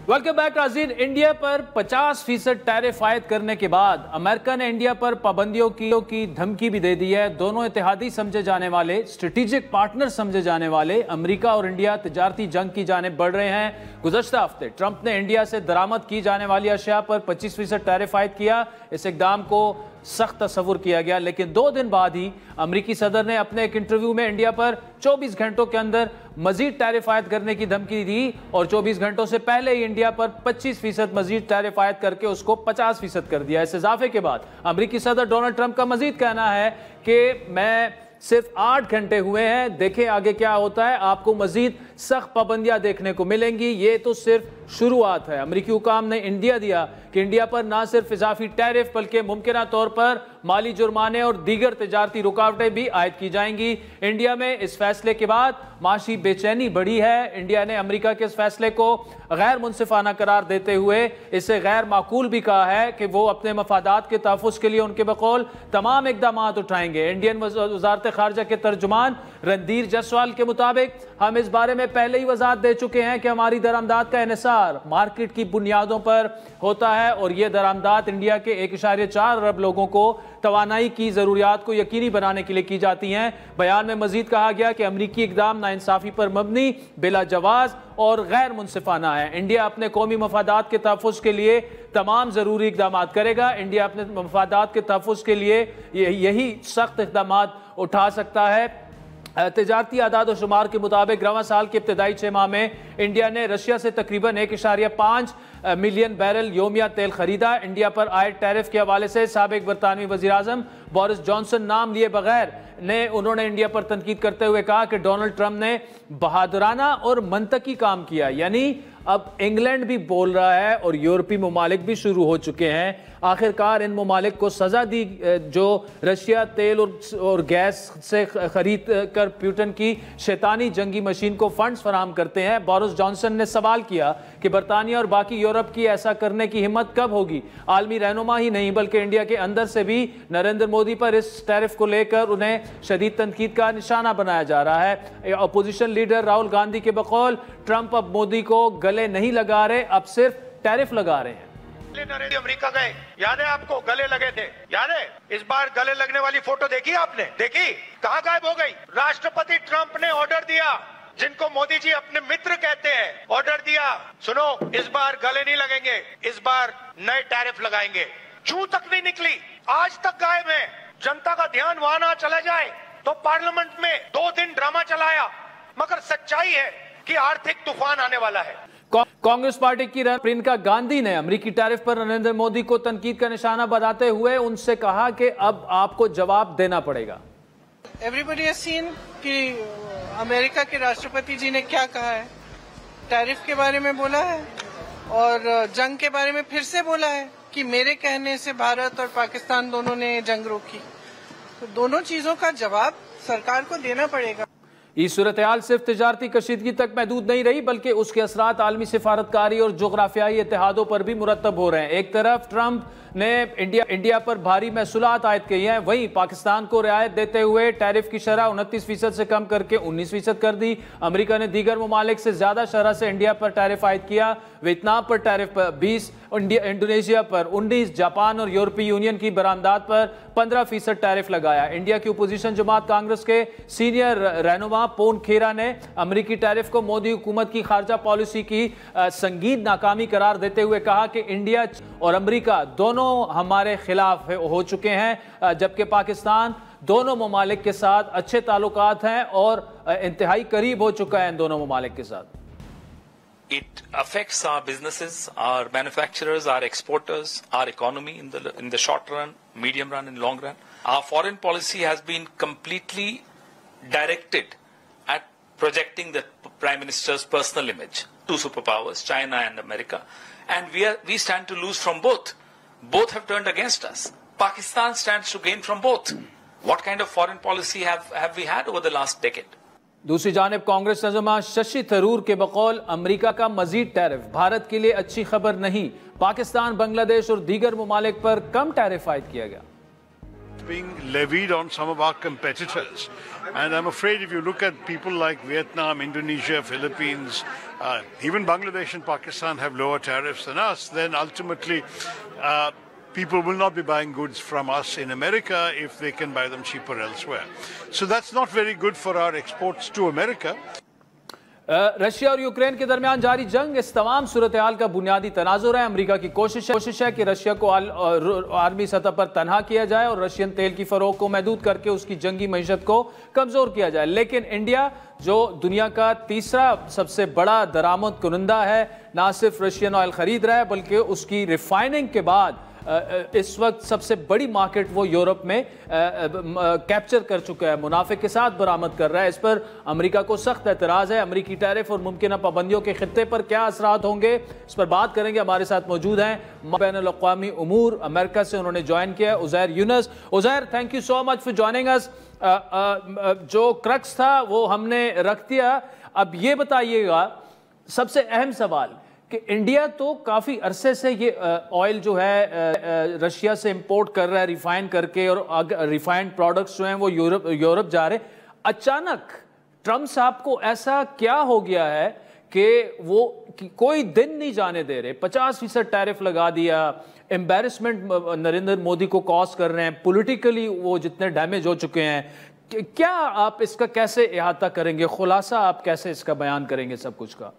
Welcome back नाज़रीन। India पर 50% tariff आयद करने के बाद अमेरिका ने इंडिया पर पाबंदियों की धमकी भी दे दी है। दोनों इत्तेहादी समझे जाने वाले, स्ट्रेटेजिक पार्टनर समझे जाने वाले अमेरिका और इंडिया तिजारती जंग की जानिब बढ़ रहे हैं। गुज़श्ता हफ्ते ट्रंप ने इंडिया से दरामद की जाने वाली अशिया पर 25% टैरिफ आयद किया। इस इक़दाम को सख्त तस्वुर किया गया, लेकिन 2 दिन बाद ही अमरीकी सदर ने अपने एक इंटरव्यू में इंडिया पर 24 घंटों के अंदर मजीद टैरिफ आयद करने की धमकी दी और 24 घंटों से पहले ही इंडिया पर 25% मजीद टैरिफ आयद करके उसको 50% कर दिया। इस इजाफे के बाद अमरीकी सदर डोनाल्ड ट्रंप का मजीद कहना है कि मैं सिर्फ 8 घंटे हुए हैं, देखें आगे क्या होता है, आपको मजीद सख्त पाबंदियां देखने को मिलेंगी। ये तो सिर्फ शुरुआत है। अमरीकी हुकाम ने इंडिया दिया कि इंडिया पर ना सिर्फ इजाफी टैरिफ बल्कि मुमकिना तौर पर माली जुर्माने और दीगर तिजारती रुकावटें भी आयद की जाएंगी। इंडिया में इस फैसले के बाद माशी बेचैनी बढ़ी है। इंडिया ने अमेरिका के इस फैसले को गैर मुनसिफाना करार देते हुए इसे गैर माकूल भी कहा है कि वो अपने मफादात के तहफ़्फ़ुज़ के लिए उनके बकौल तमाम इक़दाम उठाएंगे। इंडियन वज़ारत ख़ारजा के तर्जुमान रणधीर जायसवाल के मुताबिक हम इस बारे में पहले ही वज़ाहत दे चुके हैं कि हमारी दरामदात का इन्हिसार मार्केट की बुनियादों पर होता है और यह दरामदात इंडिया के 1.4 अरब लोगों को तवानाई की ज़रूरियात को यकीनी बनाने के लिए की जाती हैं। बयान में मजीद कहा गया कि अमरीकी इक़दाम नाइंसाफ़ी पर मबनी, बिला जवाज़ और गैर मुनसिफाना है। इंडिया अपने कौमी मफादात के तहफ़्फ़ुज़ के लिए तमाम ज़रूरी इक़दाम करेगा। इंडिया अपने मफादात के तहफ़्फ़ुज़ के लिए यही सख्त इक़दाम उठा सकता है। तिजारती आदाद और शुमार के मुताबिक रवां साल के इब्तदाई 6 माह में इंडिया ने रशिया से तकरीबन 1.5 मिलियन बैरल योमिया तेल खरीदा। इंडिया पर आए टैरिफ के हवाले से साबिक बरतानवी वज़ीर आज़म बोरिस जॉनसन नाम लिए बगैर उन्होंने इंडिया पर तनकीद करते हुए कहा कि डोनाल्ड ट्रंप ने बहादुराना और मंतकी काम किया। यानी अब इंग्लैंड भी बोल रहा है और यूरोपीय ममालिक भी शुरू हो चुके हैं। आखिरकार इन ममालिक को सजा दी जो रशिया तेल और गैस से खरीद कर पुतिन की शैतानी जंगी मशीन को फंड्स फराहम करते हैं। बोरिस जॉनसन ने सवाल किया कि बरतानिया और बाकी यूरोप की ऐसा करने की हिम्मत कब होगी। आलमी रहनुमा ही नहीं बल्कि इंडिया के अंदर से भी नरेंद्र मोदी पर इस टैरिफ को लेकर उन्हें शदीद तनकीद का निशाना बनाया जा रहा है। अपोजिशन लीडर राहुल गांधी के बकौल ट्रंप अब मोदी को गले नहीं लगा रहे, अब सिर्फ टैरिफ लगा रहे हैं। अमेरिका गए, याद है आपको, गले लगे थे, याद है? इस बार गले लगने वाली फोटो देखी आपने? देखी? कहां गायब हो गई? राष्ट्रपति ट्रंप ने ऑर्डर दिया, जिनको मोदी जी अपने मित्र कहते हैं, ऑर्डर दिया, सुनो इस बार गले नहीं लगेंगे, इस बार नए टैरिफ लगाएंगे। चूं तक नहीं निकली, आज तक गायब है। जनता का ध्यान वहां ना चला जाए तो पार्लियामेंट में 2 दिन ड्रामा चलाया, मगर सच्चाई है कि आर्थिक तूफान आने वाला है। कांग्रेस पार्टी की प्रियंका गांधी ने अमेरिकी टैरिफ पर नरेंद्र मोदी को तनकीद का निशाना बनाते हुए उनसे कहा कि अब आपको जवाब देना पड़ेगा। एवरीबडी हैज सीन कि अमेरिका के राष्ट्रपति जी ने क्या कहा है, टैरिफ के बारे में बोला है और जंग के बारे में फिर से बोला है कि मेरे कहने से भारत और पाकिस्तान दोनों ने जंग रोकी। तो दोनों चीजों का जवाब सरकार को देना पड़ेगा। ये सूरत हाल सिर्फ तिजारती कशीदगी तक महदूद नहीं रही बल्कि उसके असरात आलमी सिफारतकारी और जोग्राफियाई इत्तेहादों पर भी मुरतब हो रहे हैं। एक तरफ ट्रंप ने इंडिया पर भारी महसूलात आयद किए हैं, वहीं पाकिस्तान को रियायत देते हुए टैरिफ की शरह 29% से कम करके 19% कर दी। अमेरिका ने दीगर ममालिक से ज्यादा शरह से इंडिया पर टैरिफ आयद किया। वियतनाम पर टैरिफ 20, इंडोनेशिया पर 19, जापान और यूरोपीय यूनियन की बरामदात पर 15% टैरिफ लगाया। इंडिया की अपोजिशन जमात कांग्रेस के सीनियर रहनुमा पोन खेरा ने अमेरिकी टैरिफ को मोदी हुकूमत की खारजा पॉलिसी की संगीन नाकामी करार देते हुए कहा कि इंडिया और अमेरिका दोनों हमारे खिलाफ हो चुके हैं, जबकि पाकिस्तान दोनों ममालिक के साथ अच्छे ताल्लुकात हैं और इंतहाई करीब हो चुका है इन दोनों ममालिक के साथ। It affects our businesses, our manufacturers, our exporters, our economy in the short run, medium run and long run. Our foreign policy has been completely directed at projecting the Prime Minister's personal image. 2 superpowers, China and America. And we stand to lose from both. Both have turned against us. Pakistan stands to gain from both. What kind of foreign policy have we had over the last decade? दूसरी जानिब कांग्रेस रज़मा शशि थरूर के बकौल America का मजीद tariff Bharat के लिए अच्छी खबर नहीं। पाकिस्तान, बांग्लादेश और दीगर ममालिक पर कम टैरिफ आयद किया गया। being levied on some of our competitors. And I'm afraid if you look at people like Vietnam, Indonesia, Philippines, even Bangladesh and Pakistan have lower tariffs than us, then ultimately people will not be buying goods from us in America if they can buy them cheaper elsewhere. So that's not very good for our exports to America. Russia और Ukraine के दरमियान जारी जंग इस तमाम सूरत हाल का बुनियादी तनाजुर है। अमेरिका की कोशिश है कि रशिया को आर्मी सतह पर तनहा किया जाए और रशियन तेल की फरोख को महदूद करके उसकी जंगी मईशत को कमजोर किया जाए। लेकिन इंडिया जो दुनिया का तीसरा सबसे बड़ा दरामद कुनंदा है, ना सिर्फ रशियन ऑयल खरीद रहा है बल्कि उसकी रिफाइनिंग के बाद इस वक्त सबसे बड़ी मार्केट वो यूरोप में कैप्चर कर चुका है, मुनाफे के साथ बरामद कर रहा है। इस पर अमेरिका को सख्त एतराज़ है। अमेरिकी टैरिफ और मुमकिन पाबंदियों के खित्ते पर क्या असरात होंगे, इस पर बात करेंगे। हमारे साथ मौजूद हैं बैनुल-अक़वामी उमूर अमेरिका से उन्होंने ज्वाइन किया Uzair Yunus. Uzair, thank you so much for joining us. जो क्रक्स था वो हमने रख दिया। अब ये बताइएगा, सबसे अहम सवाल कि इंडिया तो काफ़ी अरसे से ये ऑयल जो है रशिया से इंपोर्ट कर रहा है रिफाइन करके, और रिफाइंड प्रोडक्ट्स जो हैं वो यूरोप जा रहे हैं। अचानक ट्रम्प साहब को ऐसा क्या हो गया है कि वो कोई दिन नहीं जाने दे रहे, 50% टैरिफ लगा दिया, एम्बैरेसमेंट नरेंद्र मोदी को कॉज कर रहे हैं, पॉलिटिकली वो जितने डैमेज हो चुके हैं। क्या आप इसका कैसे इहाता करेंगे, खुलासा आप कैसे इसका बयान करेंगे सब कुछ का?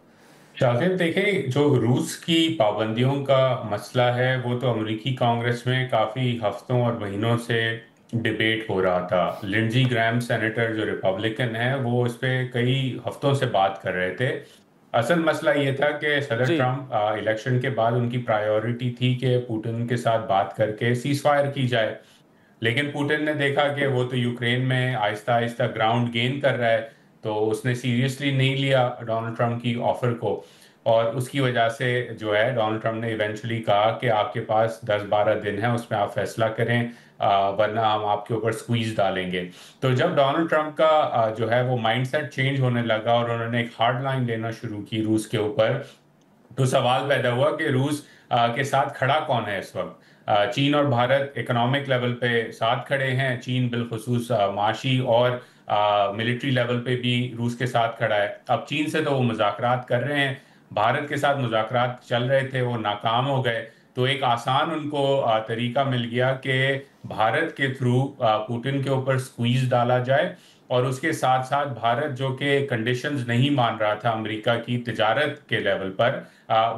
शाकिब, देखें, जो रूस की पाबंदियों का मसला है वो तो अमेरिकी कांग्रेस में काफ़ी हफ्तों और महीनों से डिबेट हो रहा था। लिंडजी ग्रैम सेनेटर जो रिपब्लिकन है वो इस पे कई हफ्तों से बात कर रहे थे। असल मसला ये था कि सदर ट्रम्प इलेक्शन के बाद उनकी प्रायोरिटी थी कि पुतिन के साथ बात करके सीज फायर की जाए, लेकिन पुतिन ने देखा कि वो तो यूक्रेन में आहिस्ता आहिस्ता ग्राउंड गेन कर रहा है, तो उसने सीरियसली नहीं लिया डोनाल्ड ट्रम्प की ऑफर को, और उसकी वजह से जो है डोनाल्ड ट्रम्प ने इवेंचुअली कहा कि आपके पास 10-12 दिन है, उसमें आप फैसला करें, वरना हम आपके ऊपर स्क्वीज डालेंगे। तो जब डोनाल्ड ट्रम्प का जो है वो माइंडसेट चेंज होने लगा और उन्होंने एक हार्ड लाइन लेना शुरू की रूस के ऊपर, तो सवाल पैदा हुआ कि रूस के साथ खड़ा कौन है इस वक्त। चीन और भारत इकोनॉमिक लेवल पे साथ खड़े हैं, चीन बिलखुसूस माशी और मिलिट्री लेवल पे भी रूस के साथ खड़ा है। अब चीन से तो वो मुज़ाकरात कर रहे हैं, भारत के साथ मुज़ाकरात चल रहे थे, वो नाकाम हो गए, तो एक आसान उनको तरीका मिल गया कि भारत के थ्रू पुतिन के ऊपर स्क्वीज डाला जाए, और उसके साथ साथ भारत जो कि कंडीशंस नहीं मान रहा था अमेरिका की तिजारत के लेवल पर,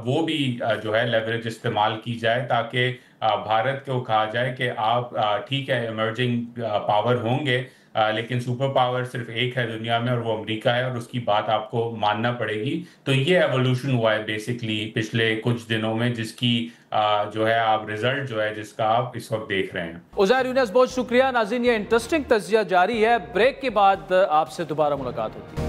वो भी जो है लेवरेज इस्तेमाल की जाए, ताकि भारत को कहा जाए कि आप ठीक है इमर्जिंग पावर होंगे, लेकिन सुपर पावर सिर्फ एक है दुनिया में और वो अमेरिका है, और उसकी बात आपको मानना पड़ेगी। तो ये एवोल्यूशन हुआ है बेसिकली पिछले कुछ दिनों में, जिसकी जो है आप रिजल्ट जो है जिसका आप इस वक्त देख रहे हैं। उज़ैर यूनुस, बहुत शुक्रिया। नाज़रीन, ये इंटरेस्टिंग तज्ज़िया जारी है, ब्रेक के बाद आपसे दोबारा मुलाकात होती है।